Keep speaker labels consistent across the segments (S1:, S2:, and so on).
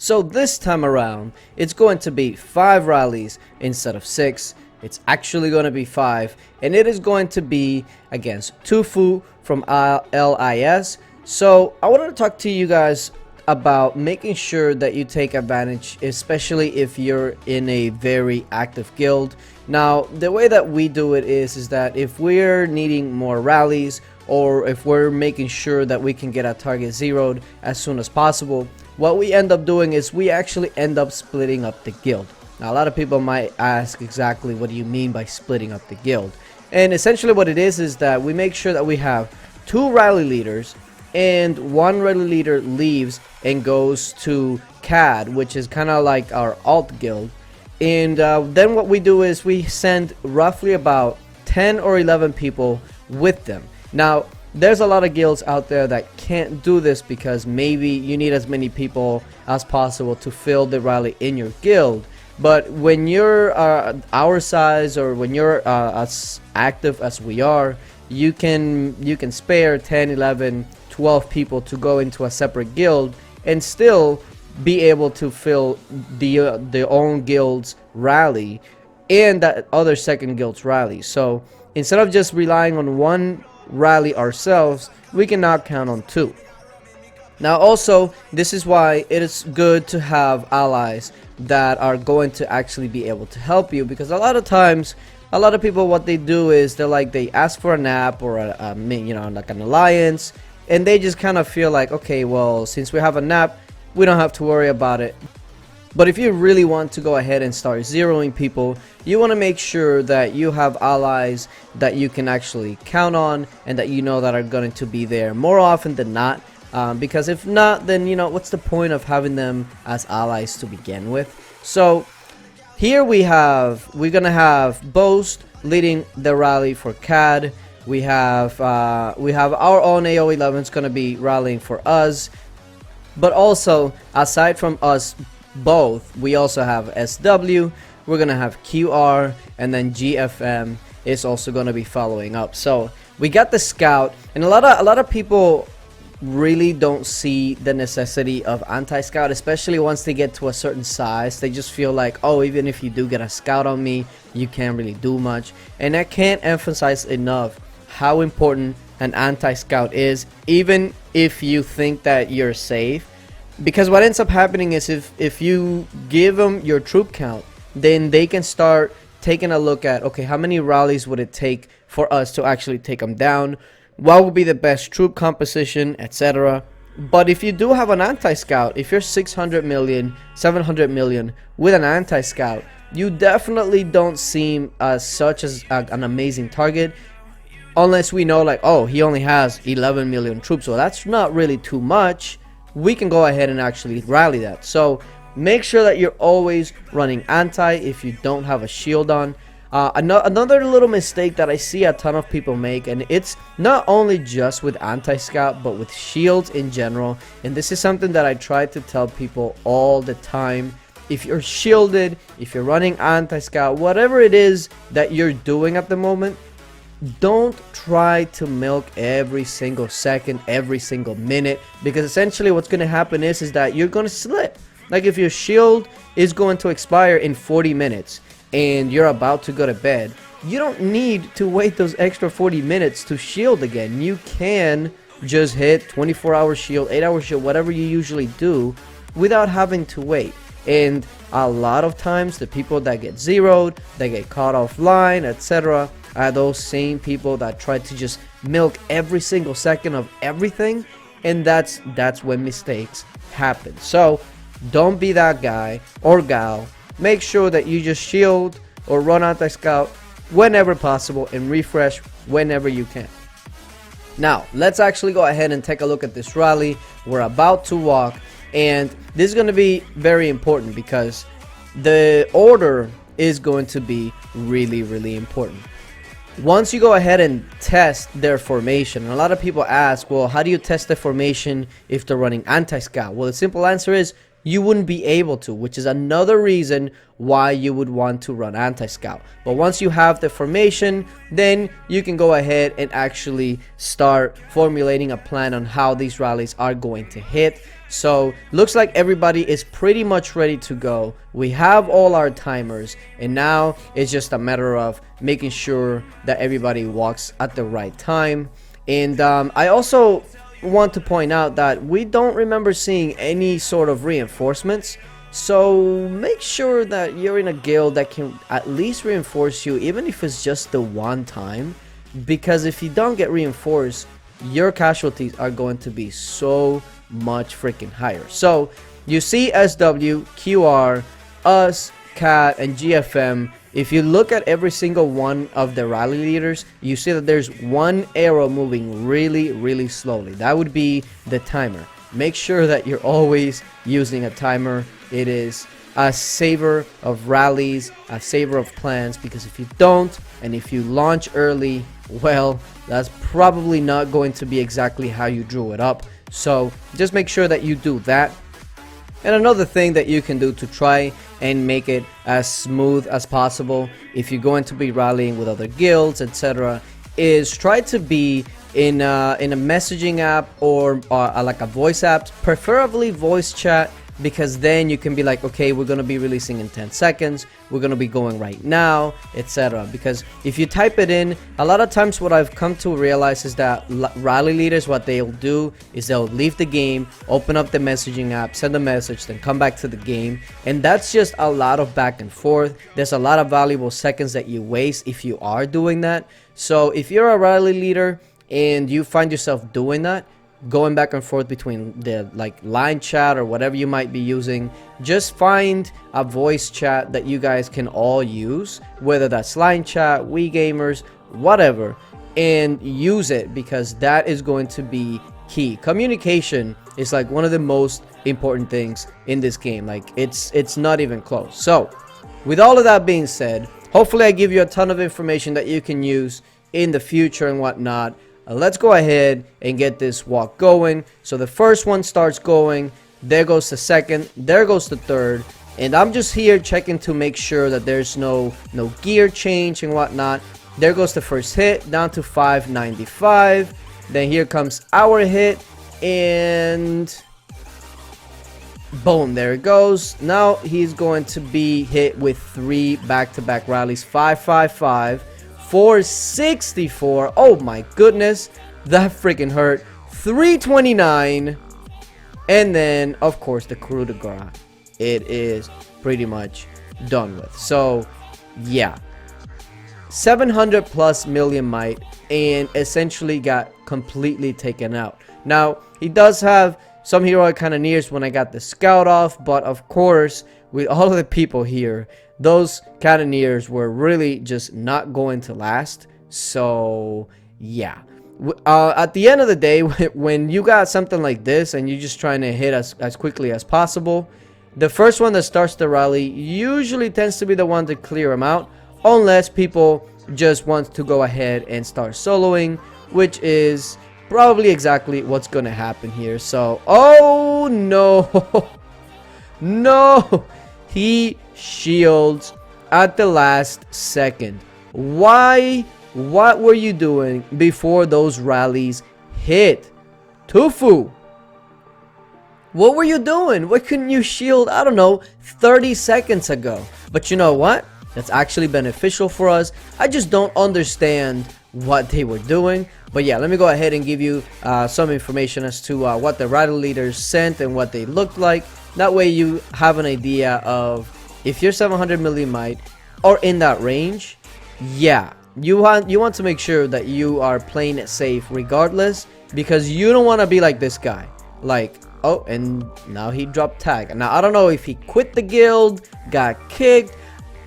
S1: So this time around, it's going to be 5 rallies instead of 6. It's actually going to be 5, and it is going to be against Tufu from LIS. So I wanted to talk to you guys about making sure that you take advantage, especially if you're in a very active guild. Now, the way that we do it is that if we're needing more rallies, or if we're making sure that we can get our target zeroed as soon as possible, what we end up doing is we actually end up splitting up the guild. Now, a lot of people might ask exactly what do you mean by splitting up the guild, and essentially what it is that we make sure that we have 2 rally leaders, and 1 rally leader leaves and goes to CAD, which is kind of like our alt guild. And then what we do is we send roughly about 10 or 11 people with them. Now, there's a lot of guilds out there that can't do this because maybe you need as many people as possible to fill the rally in your guild. But when you're our size, or when you're as active as we are, you can spare 10, 11, 12 people to go into a separate guild and still be able to fill their own guild's rally and that other second guild's rally. So instead of just relying on one rally ourselves, we can now count on 2. Now also, this is why it is good to have allies that are going to actually be able to help you, because a lot of times a lot of people, what they do is they ask for a nap or a like an alliance, and they just kind of feel like, okay, well, since we have a nap, we don't have to worry about it. But if you really want to go ahead and start zeroing people, you want to make sure that you have allies that you can actually count on and that you know that are going to be there more often than not. Because if not, then what's the point of having them as allies to begin with? So here we're gonna have Boast leading the rally for CAD. We have our own AO11's gonna be rallying for us. But also, aside from us both, we also have SW, we're gonna have QR, and then GFM is also gonna be following up. So we got the scout, and a lot of people really don't see the necessity of anti-scout, especially once they get to a certain size. They just feel like, oh, even if you do get a scout on me, you can't really do much. And I can't emphasize enough how important an anti-scout is, even if you think that you're safe. Because what ends up happening is if you give them your troop count, then they can start taking a look at, okay, how many rallies would it take for us to actually take them down? What would be the best troop composition, etc. But if you do have an anti-scout, if you're 600 million, 700 million with an anti-scout, you definitely don't seem as such as an amazing target, unless we know like, oh, he only has 11 million troops, so that's not really too much. We can go ahead and actually rally that. So make sure that you're always running anti if you don't have a shield on. Another little mistake that I see a ton of people make, and it's not only just with anti-scout but with shields in general, and this is something that I try to tell people all the time. If you're shielded, if you're running anti-scout, whatever it is that you're doing at the moment, don't try to milk every single second, every single minute, because essentially what's going to happen is that you're going to slip. Like if your shield is going to expire in 40 minutes and you're about to go to bed, you don't need to wait those extra 40 minutes to shield again. You can just hit 24-hour shield, 8-hour shield, whatever you usually do, without having to wait. And a lot of times the people that get zeroed, that get caught offline, etc., are those same people that try to just milk every single second of everything, and that's when mistakes happen. So don't be that guy or gal. Make sure that you just shield or run anti-scout whenever possible and refresh whenever you can. Now, let's actually go ahead and take a look at this rally. We're about to walk, and this is going to be very important because the order is going to be really, really important. Once you go ahead and test their formation, and a lot of people ask, well, how do you test the formation if they're running anti-scout? Well, the simple answer is you wouldn't be able to, which is another reason why you would want to run anti-scout. But once you have the formation, then you can go ahead and actually start formulating a plan on how these rallies are going to hit. So looks like everybody is pretty much ready to go. We have all our timers, and now it's just a matter of making sure that everybody walks at the right time. And I also want to point out that we don't remember seeing any sort of reinforcements. So make sure that you're in a guild that can at least reinforce you, even if it's just the one time. Because if you don't get reinforced, your casualties are going to be so much freaking higher. So you see SW, QR, us, Cat, and GFM. If you look at every single one of the rally leaders, you see that there's one arrow moving really slowly. That would be the timer. Make sure that you're always using a timer. It is a saver of rallies, a saver of plans, because if you don't, and if you launch early, well, that's probably not going to be exactly how you drew it up. So just make sure that you do that. And another thing that you can do to try and make it as smooth as possible, if you're going to be rallying with other guilds, etc., is try to be in a messaging app or like a voice app, preferably voice chat, because then you can be like, okay, we're going to be releasing in 10 seconds, we're going to be going right now, etc. Because if you type it in, a lot of times what I've come to realize is that rally leaders, what they'll do is they'll leave the game, open up the messaging app, send a message, then come back to the game, and that's just a lot of back and forth. There's a lot of valuable seconds that you waste if you are doing that. So if you're a rally leader and you find yourself doing that, going back and forth between the line chat or whatever you might be using, just find a voice chat that you guys can all use, whether that's line chat, Wii Gamers, whatever, and use it, because that is going to be key. Communication is like one of the most important things in this game. Like it's not even close. So with all of that being said, hopefully I give you a ton of information that you can use in the future and whatnot. Let's go ahead and get this walk going. So the first one starts going, there goes the second, there goes the third, and I'm just here checking to make sure that there's no gear change and whatnot. There goes the first hit, down to 595. Then here comes our hit, and boom, there it goes. Now he's going to be hit with 3 back-to-back rallies, 555. 464. Oh my goodness, that freaking hurt. 329. And then of course the coup de grace, it is pretty much done with. So yeah, 700 plus million might, and essentially got completely taken out. Now he does have some heroic cannoneers when I got the scout off, but of course with all of the people here, those cannoneers were really just not going to last. So yeah, at the end of the day, when you got something like this and you're just trying to hit as quickly as possible, the first one that starts the rally usually tends to be the one to clear them out, unless people just want to go ahead and start soloing, which is probably exactly what's gonna happen here. So oh no no, he shields at the last second. Why? What were you doing before those rallies hit? Tufu, what were you doing? Why couldn't you shield, I don't know, 30 seconds ago? But you know what? That's actually beneficial for us. I just don't understand what they were doing. But yeah, let me go ahead and give you some information as to what the rally leaders sent and what they looked like. That way you have an idea of if you're 700 million might or in that range. Yeah, you want to make sure that you are playing it safe regardless, because you don't want to be like this guy. Like, oh, and now he dropped tag. Now I don't know if he quit the guild, got kicked.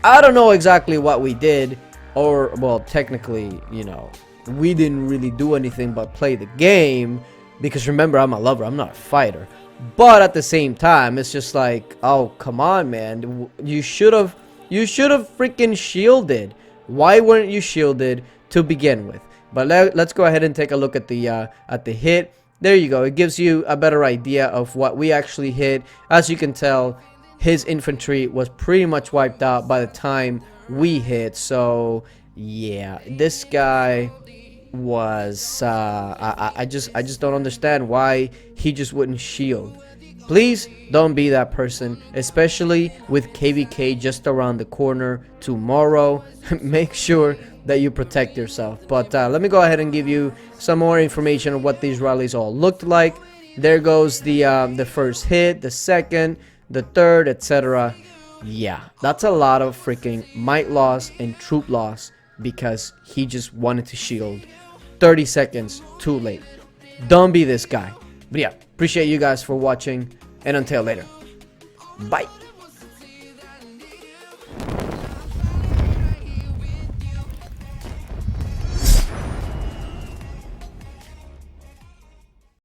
S1: I don't know exactly what we did, or well, technically, you know, we didn't really do anything but play the game, because remember, I'm a lover, I'm not a fighter. But at the same time, it's just like, oh, come on, man. You should have freaking shielded. Why weren't you shielded to begin with? But let's go ahead and take a look at the hit. There you go. It gives you a better idea of what we actually hit. As you can tell, his infantry was pretty much wiped out by the time we hit. So yeah, this guy was I just don't understand why he just wouldn't shield. Please don't be that person, especially with KVK just around the corner tomorrow. Make sure that you protect yourself. But let me go ahead and give you some more information on what these rallies all looked like. There goes the first hit, the second, the third, etc. Yeah, that's a lot of freaking might loss and troop loss because he just wanted to shield 30 seconds too late. Don't be this guy. But yeah, appreciate you guys for watching, and until later, bye.